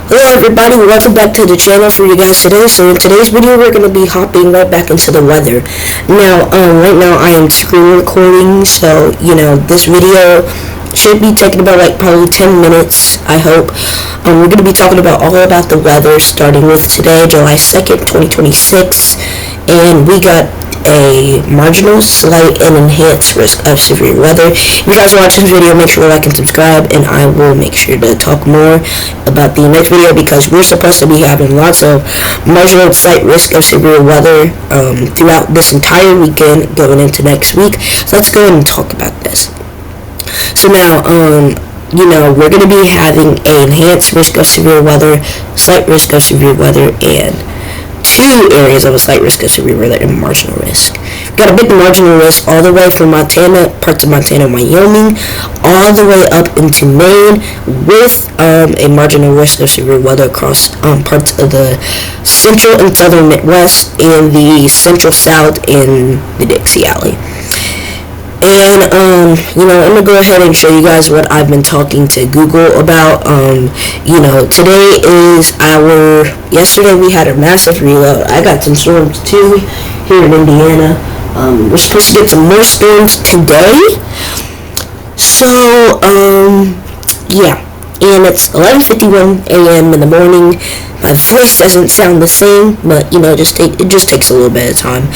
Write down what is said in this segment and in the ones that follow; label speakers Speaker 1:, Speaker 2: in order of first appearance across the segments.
Speaker 1: Hello everybody, welcome back to the channel for you guys today. So in today's video we're going to be hopping right back into the weather. Now, right now I am screen recording, so this video should be taking about probably 10 minutes, I hope. We're going to be talking about all about the weather, starting with today, July 2nd, 2026, and we got a marginal, slight, and enhanced risk of severe weather. If you guys watch this video, make sure to like and subscribe, and I will make sure to talk more about the next video because we're supposed to be having lots of marginal, slight risk of severe weather throughout this entire weekend going into next week. So let's go ahead and talk about this. So now, we're going to be having an enhanced risk of severe weather, slight risk of severe weather, and two areas of a slight risk of severe weather and marginal risk. We got a big marginal risk all the way from Montana, parts of Montana, Wyoming, all the way up into Maine, with a marginal risk of severe weather across parts of the central and southern Midwest and the central South in the Dixie Valley. And, I'm going to go ahead and show you guys what I've been talking to Google about. Today is yesterday we had a massive reload. I got some storms too here in Indiana. We're supposed to get some more storms today. So, yeah. And it's 11:51 a.m. in the morning. My voice doesn't sound the same, but it just takes a little bit of time.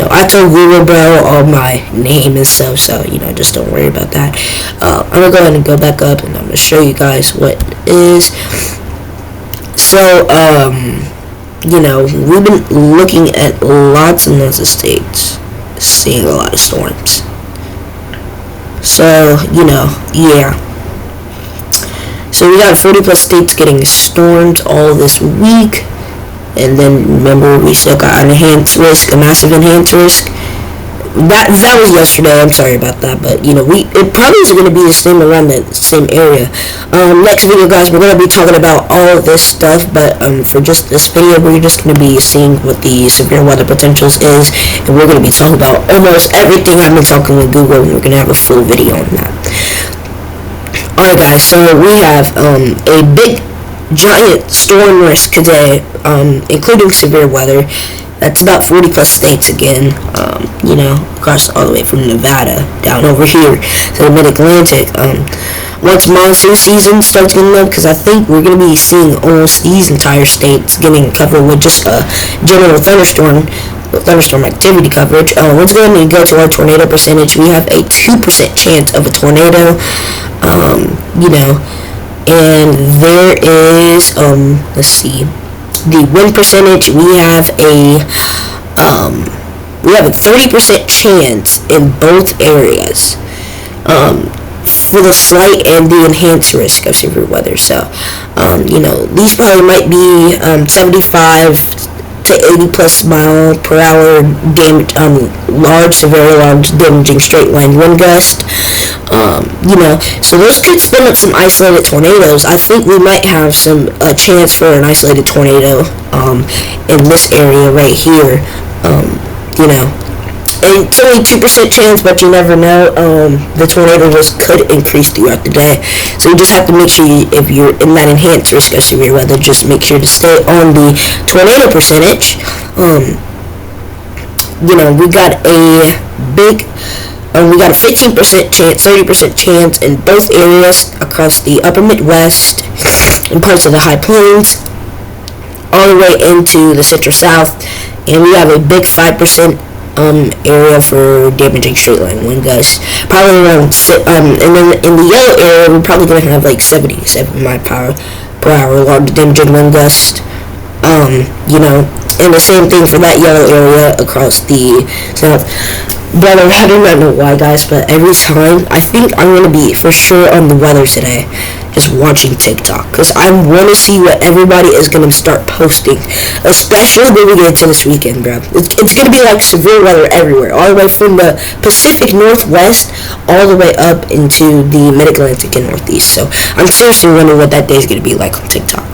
Speaker 1: I told Google Bro all my name and stuff, so just don't worry about that. I'm gonna go ahead and go back up, and I'm gonna show you guys what it is. So, we've been looking at lots and lots of states, seeing a lot of storms. So, yeah. So we got 40 plus states getting stormed all this week. And then remember, we still got an enhanced risk, a massive enhanced risk. That was yesterday. I'm sorry about that, but it probably is going to be the same around the same area. Next video, guys, we're going to be talking about all of this stuff, but for just this video, we're just going to be seeing what the severe weather potentials is, and we're going to be talking about almost everything I've been talking with Google, and we're going to have a full video on that. Alright, guys, so we have a big giant storm risk today, including severe weather. That's about 40 plus states again, across all the way from Nevada down over here to the mid-Atlantic. Once monsoon season starts getting up, because I think we're going to be seeing almost these entire states getting covered with just a general thunderstorm activity coverage. Let's go ahead and go to our tornado percentage. We have a 2% chance of a tornado, and there is, let's see, the wind percentage, we have a 30% chance in both areas, for the slight and the enhanced risk of severe weather. So, these probably might be 75 to 80 plus mile per hour very large damaging straight line wind gust. So those could spin up some isolated tornadoes. I think we might have a chance for an isolated tornado in this area right here. And it's only 2% chance, but you never know. The tornado risk could increase throughout the day. So you just have to make sure, if you're in that enhanced risk of severe weather, just make sure to stay on the tornado percentage. We got a 15% chance, 30% chance in both areas across the upper Midwest and parts of the high plains, all the way into the central South. And we have a big 5% area for damaging straight line wind gusts. Probably around, and then in the yellow area, we're probably going to have 77 mile per hour large damaging wind gust. And the same thing for that yellow area across the south. But I don't know why, guys, but every time, I think I'm going to be for sure on the weather today, just watching TikTok, because I want to see what everybody is going to start posting, especially when we get into this weekend, bro. It's going to be like severe weather everywhere, all the way from the Pacific Northwest, all the way up into the Mid-Atlantic and Northeast. So I'm seriously wondering what that day is going to be like on TikTok.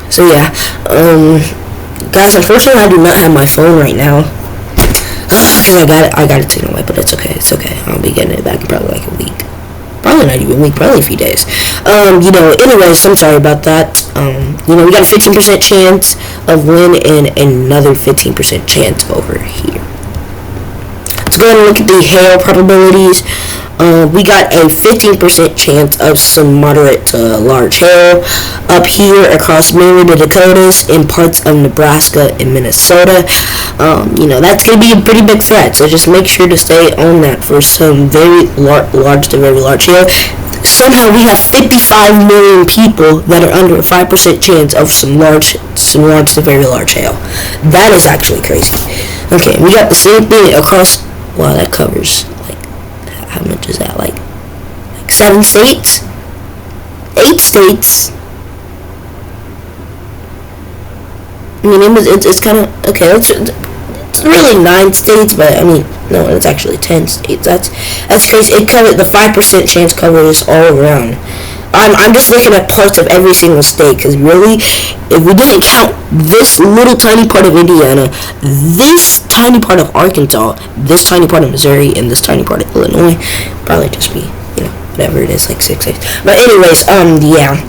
Speaker 1: So yeah, guys, unfortunately I do not have my phone right now. Because I got it taken away, but it's okay. I'll be getting it back in probably a week. probably not even a week, probably a few days. Anyways, I'm sorry about that. We got a 15% chance of win and another 15% chance over here. Let's go ahead and look at the hail probabilities. We got a 15% chance of some moderate to large hail up here across mainly the Dakotas and parts of Nebraska and Minnesota. That's going to be a pretty big threat, so just make sure to stay on that for some very large to very large hail. Somehow we have 55 million people that are under a 5% chance of some large to very large hail. That is actually crazy. Okay, we got the same thing across. Wow, that covers how much is that? Like 7 states? 8 states. I mean, it's kind of okay. It's really 9 states, but I mean, no, it's actually 10 states. That's crazy. It covered the 5% chance covers all around. I'm just looking at parts of every single state, because really, if we didn't count this little tiny part of Indiana, this tiny part of Arkansas, this tiny part of Missouri, and this tiny part of Illinois, probably just be, whatever it is, like 6 states. But anyways, yeah,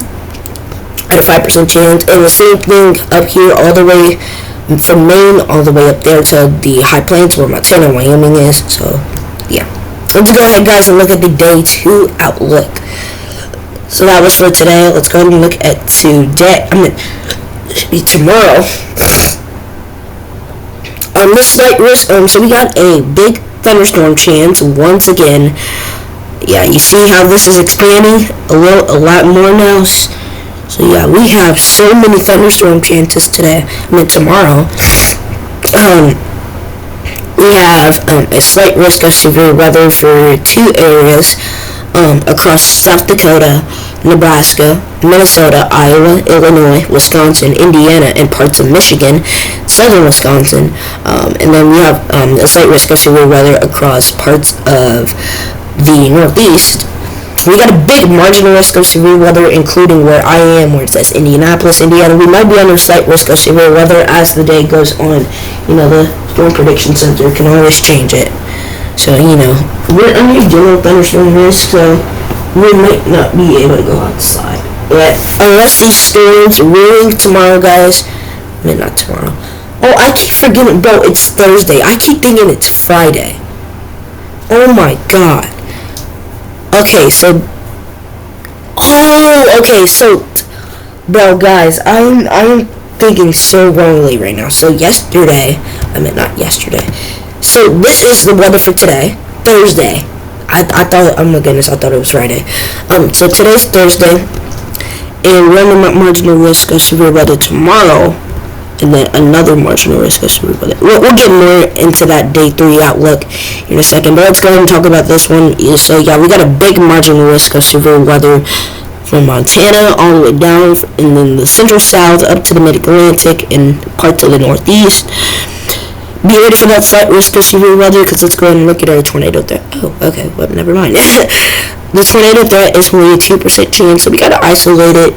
Speaker 1: at a 5% chance, and the same thing up here, all the way from Maine, all the way up there to the High Plains, where Montana, Wyoming is. So, yeah. Let's go ahead, guys, and look at the Day 2 outlook. So that was for today. Let's go ahead and look at today. It should be tomorrow. This slight risk. So we got a big thunderstorm chance once again. Yeah, you see how this is expanding a lot more now. So yeah, we have so many thunderstorm chances tomorrow. We have a slight risk of severe weather for 2 areas. Across South Dakota, Nebraska, Minnesota, Iowa, Illinois, Wisconsin, Indiana, and parts of Michigan, southern Wisconsin. And then we have a slight risk of severe weather across parts of the Northeast. We got a big marginal risk of severe weather, including where I am, where it says Indianapolis, Indiana. We might be under slight risk of severe weather as the day goes on. The Storm Prediction Center can always change it. So, we're under yellow thunderstorm risk, so we might not be able to go outside. But unless these storms really tomorrow, guys. I mean, not tomorrow. Oh, I keep forgetting, bro, it's Thursday. I keep thinking it's Friday. Oh my god. Okay, so... Bro, guys, I'm thinking so wrongly right now. So not yesterday. So this is the weather for today, Thursday. I thought, oh my goodness, I thought it was Friday. So today's Thursday, and we're on the marginal risk of severe weather tomorrow, and then another marginal risk of severe weather. We'll get more into that Day 3 outlook in a second, but let's go ahead and talk about this one. So yeah, we got a big marginal risk of severe weather from Montana all the way down, and then the central south up to the mid-Atlantic and parts of the Northeast. Be ready for that slight risk of severe weather, because let's go ahead and look at our tornado threat. Oh, okay, well, never mind. The tornado threat is only a 2% chance, so we got an isolated,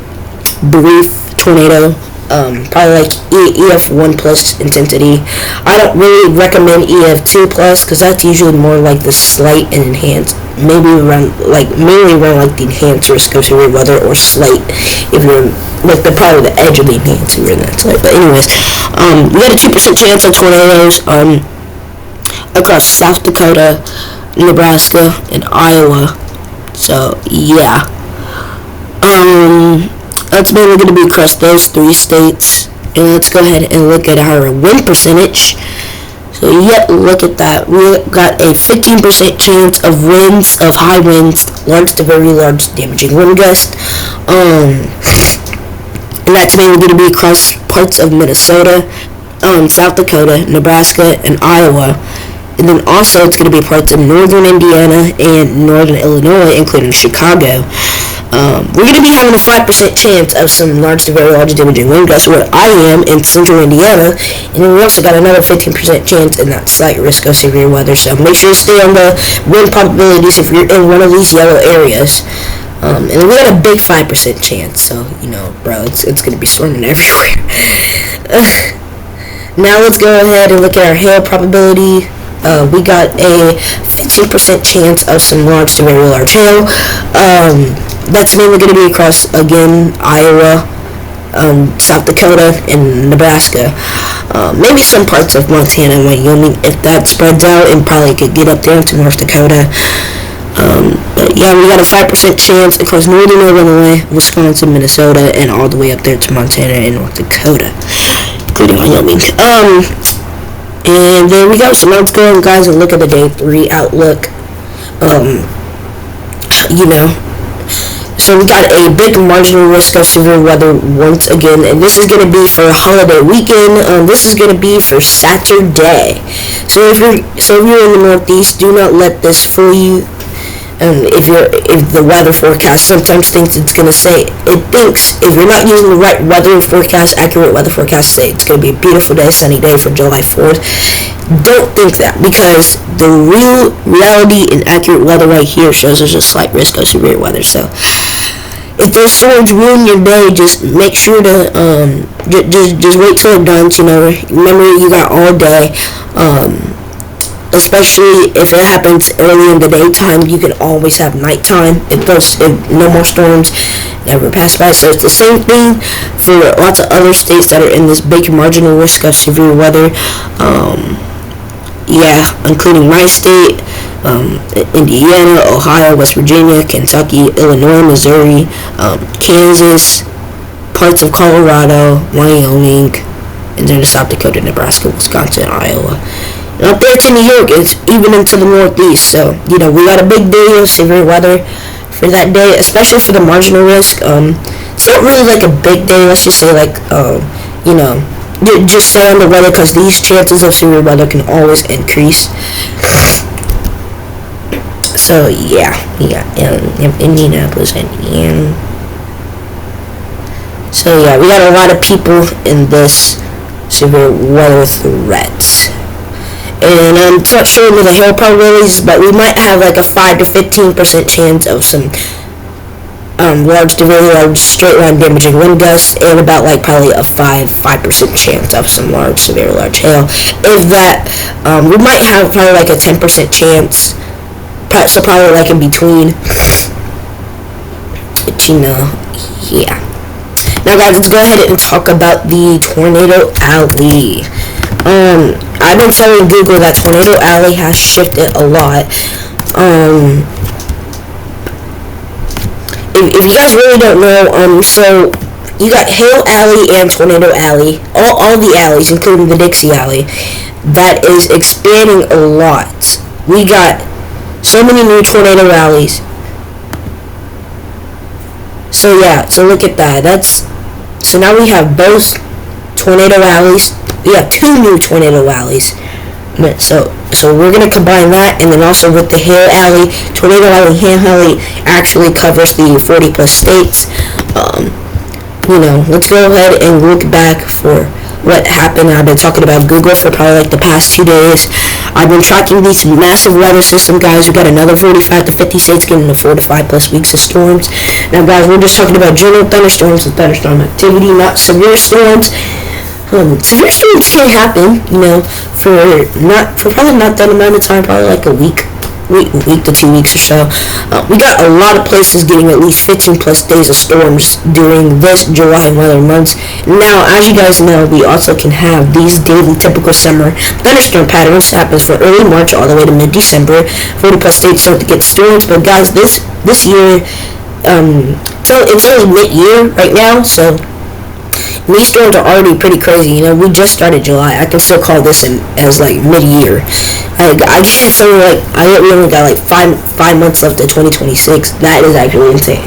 Speaker 1: brief tornado, probably like EF1 plus intensity. I don't really recommend EF2 plus, because that's usually more like the slight and enhanced, mainly around like the enhanced risk of severe weather, or slight if you're like probably the edge of the enhanced if you're in that slight. But anyways, we got a 2% chance of tornadoes across South Dakota, Nebraska, and Iowa. So yeah, that's mainly going to be across those 3 states. And let's go ahead and look at our wind percentage. So look at that. We got a 15% chance of winds, of high winds, large to very large, damaging wind gusts. And that's mainly going to be across parts of Minnesota, South Dakota, Nebraska, and Iowa. And then also it's going to be parts of northern Indiana and northern Illinois, including Chicago. We're going to be having a 5% chance of some large to very large damaging wind gusts where I am in central Indiana. And then we also got another 15% chance in that slight risk of severe weather. So make sure to stay on the wind probabilities if you're in one of these yellow areas. And we got a big 5% chance, so, bro, it's going to be storming everywhere. Now let's go ahead and look at our hail probability. we got a 15% chance of some large to very large hail. That's mainly going to be across, again, Iowa, South Dakota, and Nebraska. Maybe some parts of Montana and Wyoming. If that spreads out, and probably could get up there to North Dakota. But yeah, we got a 5% chance across northern Illinois, Wisconsin, Minnesota, and all the way up there to Montana and North Dakota, including Wyoming. And then we got some. Let's go, guys, and look at the day 3 outlook. So we got a big marginal risk of severe weather once again, and this is going to be for a holiday weekend. This is going to be for Saturday. So if you're in the Northeast, do not let this fool you. If the weather forecast sometimes thinks it's going to say, it thinks, if you're not using the right weather forecast, accurate weather forecast, say it's going to be a beautiful day, sunny day for July 4th. Don't think that, because the real reality and accurate weather right here shows there's a slight risk of severe weather. So if those storms ruin your day, just make sure to just wait till it done. Remember, you got all day. Especially if it happens early in the daytime, you can always have nighttime. If no more storms never pass by. So it's the same thing for lots of other states that are in this big marginal risk of severe weather. Including my state, Indiana, Ohio, West Virginia, Kentucky, Illinois, Missouri, Kansas, parts of Colorado, Wyoming, and then South Dakota, Nebraska, Wisconsin, Iowa. And up there to New York, it's even into the Northeast. So, we got a big day of severe weather for that day, especially for the marginal risk. It's not really like a big day. Let's just say just stay on the weather, because these chances of severe weather can always increase. So, yeah, we got Indianapolis, Indiana. So, yeah, we got a lot of people in this severe weather threats. And it's not showing me the hail probabilities, but we might have like a 5 to 15% chance of some large to very large straight line damaging wind gusts, and about probably a 5% chance of some large to very large hail. If that, we might have probably like a 10% chance, so probably like in between. Yeah. Now, guys, let's go ahead and talk about the Tornado Alley. I've been telling Google that Tornado Alley has shifted a lot. If you guys really don't know, so you got Hail Alley and Tornado Alley, all the alleys, including the Dixie Alley, that is expanding a lot. We got so many new Tornado Alleys. So yeah, so look at that. So now we have both Tornado Alleys. We have 2 new Tornado Alleys. So we're going to combine that, and then also with the Hail Alley. Tornado Alley, Hail Alley actually covers the 40 plus states. Let's go ahead and look back for what happened. I've been talking about Google for probably the past 2 days. I've been tracking these massive weather system, guys. We got another 45 to 50 states getting the 4 to 5 plus weeks of storms. Now, guys, we're just talking about general thunderstorms and thunderstorm activity, not severe storms. Severe storms can happen, for probably not that amount of time, probably like a week to 2 weeks or so. We got a lot of places getting at least 15 plus days of storms during this July weather months. Now, as you guys know, we also can have these daily typical summer thunderstorm patterns. Happens for early March all the way to mid-December. 40 plus states start to get storms, but guys, this year, it's only mid-year right now, so these storms are already pretty crazy. We just started July. I can still call this as mid-year. I guess we only got 5 months left of 2026. That is actually insane.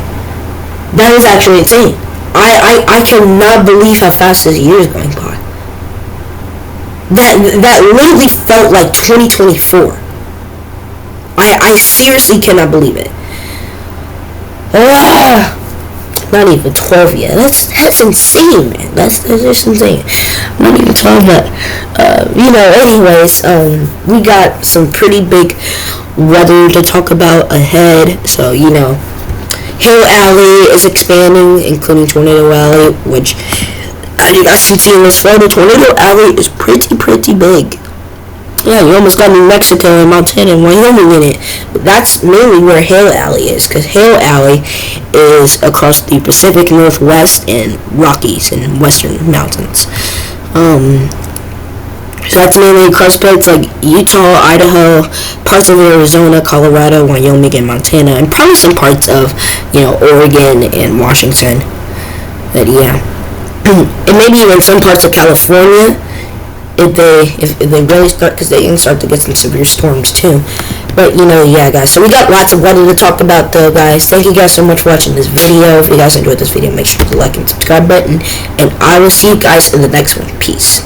Speaker 1: I cannot believe how fast this year is going by. That literally felt like 2024. I seriously cannot believe it. Not even 12 yet. That's insane, man. That's just insane. Not even 12 yet. Anyways, we got some pretty big weather to talk about ahead. So, Hail Alley is expanding, including Tornado Alley, which, as you guys can see in this photo, Tornado Alley is pretty big. Yeah, you almost got New Mexico and Montana and Wyoming in it. But that's mainly where Hale Alley is, because Hale Alley is across the Pacific Northwest and Rockies and Western Mountains. So that's mainly across parts like Utah, Idaho, parts of Arizona, Colorado, Wyoming, and Montana, and probably some parts of, Oregon and Washington. But yeah, and maybe even some parts of California if they really start, because they can start to get some severe storms too. But yeah, guys. So we got lots of weather to talk about, though, guys. Thank you guys so much for watching this video. If you guys enjoyed this video, make sure to like and subscribe button, and I will see you guys in the next one. Peace.